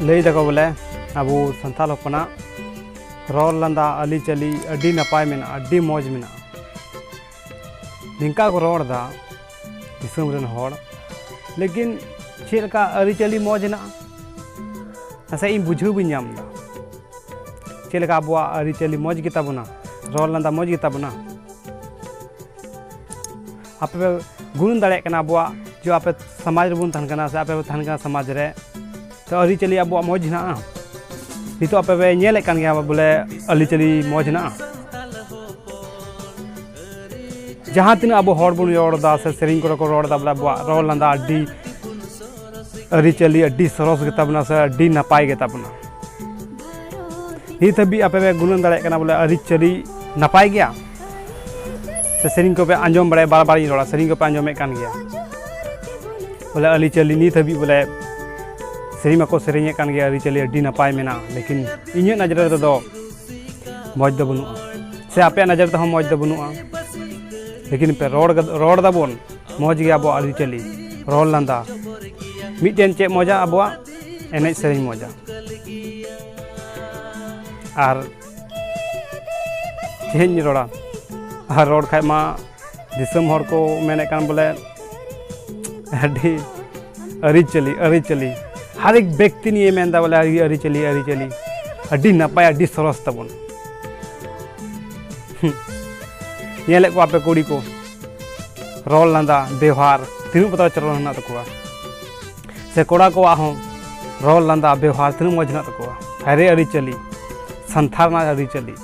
लई दको बोले अबो संथाल होपना रोल लंदा अली चली अड्डी नपाय मेना अड्डी मौज मेना निंका को रोड दा दिसम रेन होड़ लेकिन चेलका अरी चली मौज ना ऐसा इन बुझू भी नाम दा चेलका अबुआ अरी चली मौज की तबना रोल लंदा मौज की तबना आप गुण दाड़े कना अबुआ जो आप समाज रे बुन तहन कना से आप तहन कना समाज रे तो अरी चली अबुआ मौज ना नितो आप नेले कान गया बोले अली चली मौज ना जहाँ तीन अब हर बन रोड़ा से सेरिंग को रोड़ा बोले अब रोल लंदा अड्डी अरी चली अड्डी सरस गेताबना से अड्डी नपाय गेताबना नित हबी आप गुणन दाड़े कना बोले अरी चली नपाय गया से सेरिंग को पे आंजम बड़े बार बार रोड़ा सेरिंग को पे आंजमे कान गया बोले अली चली नित हबी बोले सेरिंग को सेरिंग कान गया अरी चली अड्डी नपाय मेना लेकिन इᱧ नजर दो मौज दो बनुआ से आपे नजर तो मौज दो बनुआ लेकिन पे रोड दाबन मौज गया अब अरी चली रोल लंदा मिटेन चे मौजा अब एने सेरिंग मौजा और चेन रोड़ा और रोड खाय मा दिसम हर को मेने कान बोले अड्डी अरी चली हर एक व्यक्ति नहीं मेनदा बोले अरी चली अड्डी नपाय अड्डी सरस तबन नेले को आपे कुड़ी को रोल लंदा व्यवहार तीन पता चलो ना तकुआ से कोड़ा को आहो रोल लंदा व्यवहार तीन मौज ना तकुआ हरे अरी चली संथार ना अरी चली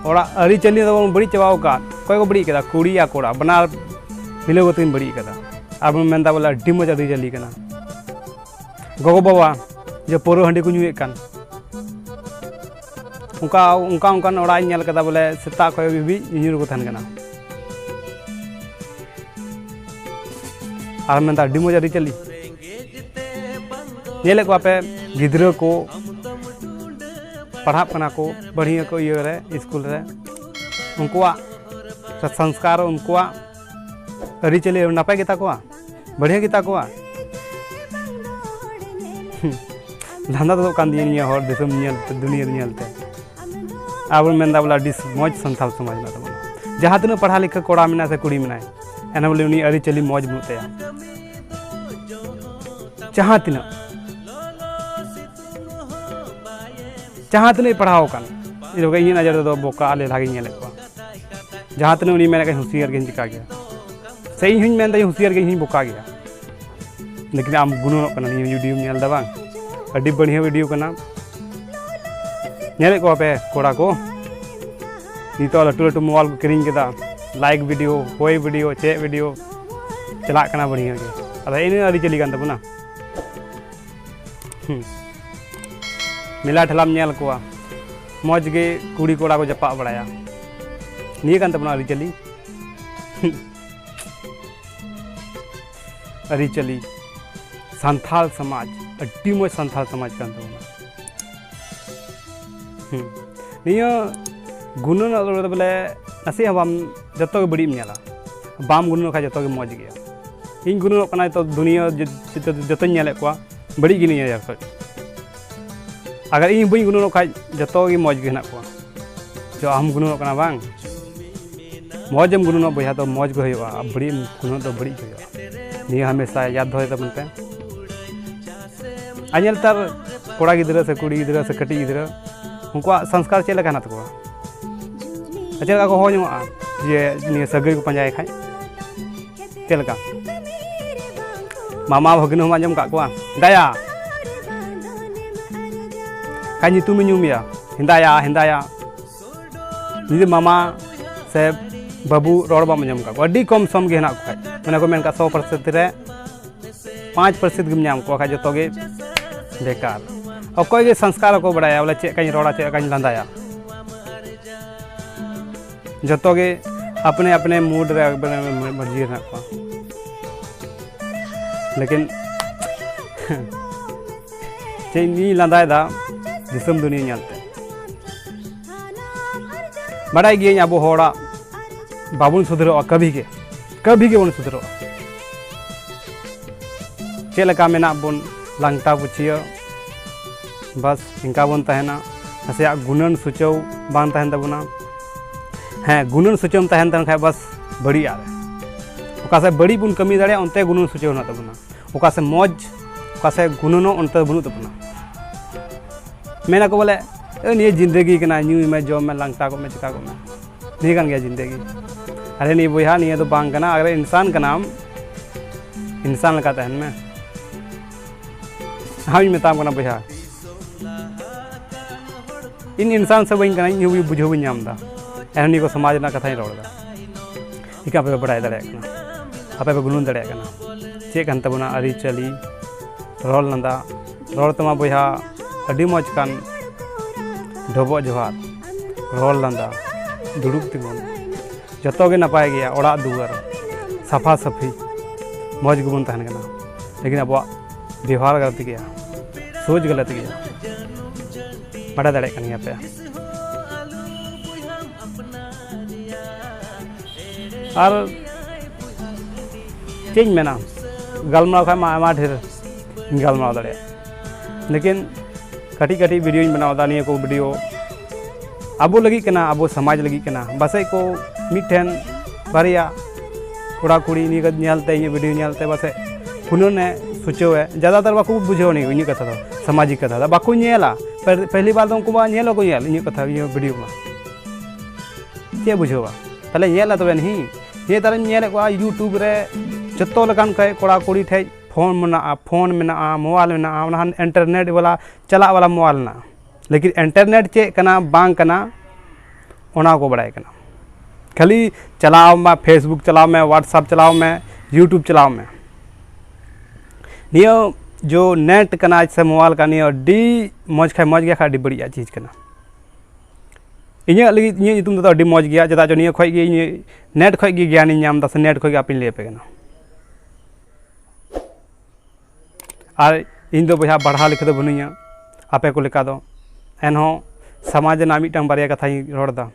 ओड़ा अरी चली तो बड़ी चबाव का कोई को बड़ी कदा कुड़ी या कोड़ा बनार मिले को तीन बड़ी कदा अब मेनदा बोले अड्डी मौज अरी चली कना गोगो बाबा जो पोरो हंडी को नुए कान उनका ओड़ा नेल कदा बोले सेता खय भी ᱧᱩᱨ को थान कना और मेनदा अड्डी मौज अरी चली नेले को आपे गिद्रा को पढ़ा कना को बढ़िया को ये रे स्कूल रे उनकुआ संस्कार उनकुआ अरी चली नपाय गेता को बढ़िया गेता को धंधा तो कान दिए हर दिसम दुनिया नेलते अब मेनदा बोला अड्डी मौज संथाल समाज ना तबना जहाँ तीन पढ़ा लिखा कोड़ा मेना से कुड़ी मेना एना बोले उनी अरी चली मौज बनते जहाँ तीन पढ़ाओ कान इन नजर दो बोका आले लागे नेले को जहाँ तीन उनी मेना होशियार के चिका गया से इन मेन दा होशियार के बोका गया लेकिन आम गुनो कना वीडियो नेल दा बांग अड्डी बढ़िया वीडियो कना नेले को पे कोड़ा को नितो लटू लटू मोबाइल को किरिंग केदा लाइक वीडियो होय वीडियो चे वीडियो चला कना बढ़िया के अदा इन अरी चली कान तबना मिला ठलाम नेल को मौज गे कुड़ी कोड़ा को जपा बड़ाया निये कान तबना अरी चली अरी चली संथाल समाज अड्डी मौज संथाल समाज कान तबना निया गुणन बोले नसे हम जतो बड़ी नेला बाम गुणन खा जतो मौज गया इन गुणन कना तो दुनिया जतो नेले को बड़ी गिनी यार अगर इन बई गुणन खा जतो मौज गे ना को जो हम गुणन कना बांग मौजम गुणन बया तो मौज गो होया बड़ी गुणन तो बड़ी होया निया हमेशा याद दोय तबनते अनेल तार कोड़ा गिदरा से कुड़ी गिदरा से कटी गिदरा उनको संस्कार चेक लेना तक चेक को हो जे निये सगई को पंजाय खाय चेलका मामा भगिन हम आंजम का दाया का ᱧᱩᱛᱩᱢ ᱧᱩᱢᱮᱭᱟ हिंदाया निजे मामा से बाबू रोड बाम आंजम का अड्डी कम सम गे हेना को मैंने को मेन का 100% रे 5% गिम नाम को खा जतो गे बेकार अकोय गे संस्कार को बड़ाया बोले चे कहीं रोड़ा चे कहीं लंदाया जतो गे अपने अपने मूड रे मर्जी ना को लेकिन चे नी लंदाय दा दिसम दुनिया नेलते बड़ाई गे अब होड़ा बाबुन सुधरो कभी के बन सुधरो चेलका मेना बन लांगटा पुछिया बस इनका बन तहना नासेया गुणन सूचव बांग तहन तबना हाँ गुणन सूचव तहन तन खाय बस बड़ी आरे ओका से बड़ी बुन कमी दाड़े उनते गुणन सूचव ना तबना ओका से मौज ओका से गुणनो उनते बनु तबना मेना को बोले निये जिंदगी कना न्यू में जॉब में लंगता को में चिका को में नहीं कान गया जिंदगी अरे नहीं बोया नहीं तो बांग कना अगर इंसान का नाम इंसान लगा तहन में हाँ मेताम कना बोया इन इंसान से बन कना इन बुझो बन नामदा एहनी को समाज ना कथा रोड़ा इका पे बड़ा दड़े आपे पे गुणन दड़े चे कान तबना अरी चली रोल नंदा रोल तमा बोया अडी मौज कान ढोबो जोहार रोल लंदा दुड़ुब तिगुन जतो गे नपाय गया ओड़ा दुआर साफा सफी मौज गुबन तहन कना लेकिन अब व्यवहार गलत गया सोच गलत गया बड़ा दड़े कनी पे और चेंज में ना गलमाव खा मा ढेर गलमाव दड़े लेकिन कटी कटी वीडियो बनावदा निया को वीडियो अबो लगी कना अबो समाज लगी कना बसे को मिठन बारिया कोड़ा कुड़ी नी का न्यालते ये वीडियो न्यालते बसे उन्होंने सोचो है ज़्यादातर बाको बुझो नहीं इन कथा तो सामाजिक कथा बाको नेला पहली बार तो उनको बा नेलो को नेल इन कथा ये वीडियो में चे बुझोवा तले नेला तो नहीं ये तरह नेले को यूट्यूब रे जत्तो लगान कय कोड़ा कुड़ी ठे फोन में मोबाइल में इंटरनेट वाला चला वाला मोबाइल ना लेकिन इंटरनेट चे कना बांग कना ओना को बड़ाय कना खाली चलाओ में फेसबुक चलाओ में व्हाट्सएप चलाओ में यूट्यूब चलाओ में नियो जो नेट कना से मोबाइल का नियो डी मौज खाय मौज गया खा डी बढ़िया चीज़ कना इन्हें लगी इन्हें यूट्यूब तो डी मौज गया जदा जो नियो खोई गे नेट खोई गे ज्ञान नाम दस नेट खोई आप ले पे कना और इन दो बहा बढ़ा लिखे तो बनुया आपे को लेका दो एनहो समाज ना मिटन बारिया कथा रोड़ा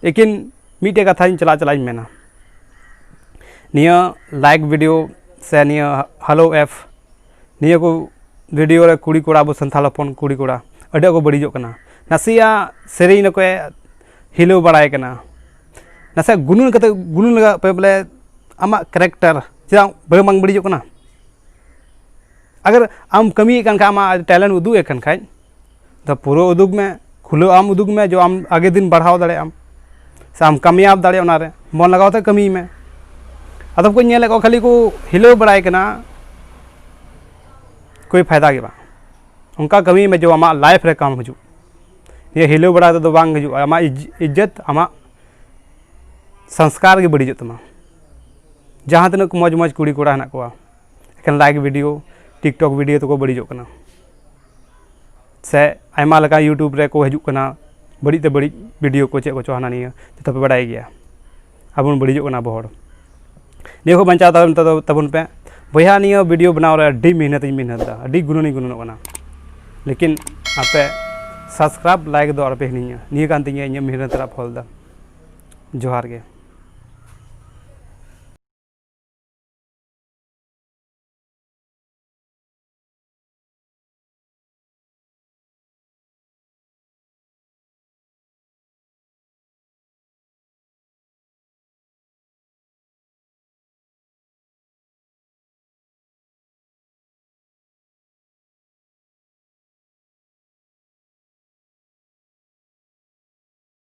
लेकिन मिटे कथा चला चला मेना निया लाइक वीडियो से निया हेलो एफ निया को वीडियो रे कुड़ी कोड़ा अब संथाल हपन कुड़ी कोड़ा अडे को बड़ीजो कना नासिया सेरेई नको हिलो बड़ाय कना नासे गुनुन कते गुनुन लगा पे बोले आमा कैरेक्टर चेदा बांग बड़ीजो कना अगर आम कमी कन खा आमा टैलेंट उदुग एकन खाय तो पूरा उदुग में खुलो आम उदुग में जो आम आगे दिन बढ़ाव दाड़े आम से आम कामयाब दाड़े ओनारे मन लगाओ तो कमी में अदब को नेले को खाली को हिलो बड़ाय कना कोई फायदा के बा उनका कमी में जो आमा लाइफ रे काम हजू ये हिलो बड़ा तो बांग हजू आमा इज्जत आमा संस्कार के बड़ी तमा जहाँ तक मौज मौज कुड़ी कोड़ा हना को एखन लाइक वीडियो टिकटॉक वीडियो तो को बड़ीजो कना से आयमा लगा यूट्यूब रे को हजू कना बड़ी ते बड़ी वीडियो को चे को चोहाना निया तो पे बड़ाई गया अब बड़ीजो कना बहर निया को बंचा तबन पे बया निया वीडियो बनाव रे अड्डी मेहनत दा अड्डी गुणनी गुणनोना लेकिन आपे सब्सक्राइब लाइक दो और पे निया कान तिया मेहनत रा फल दा जोहार गे।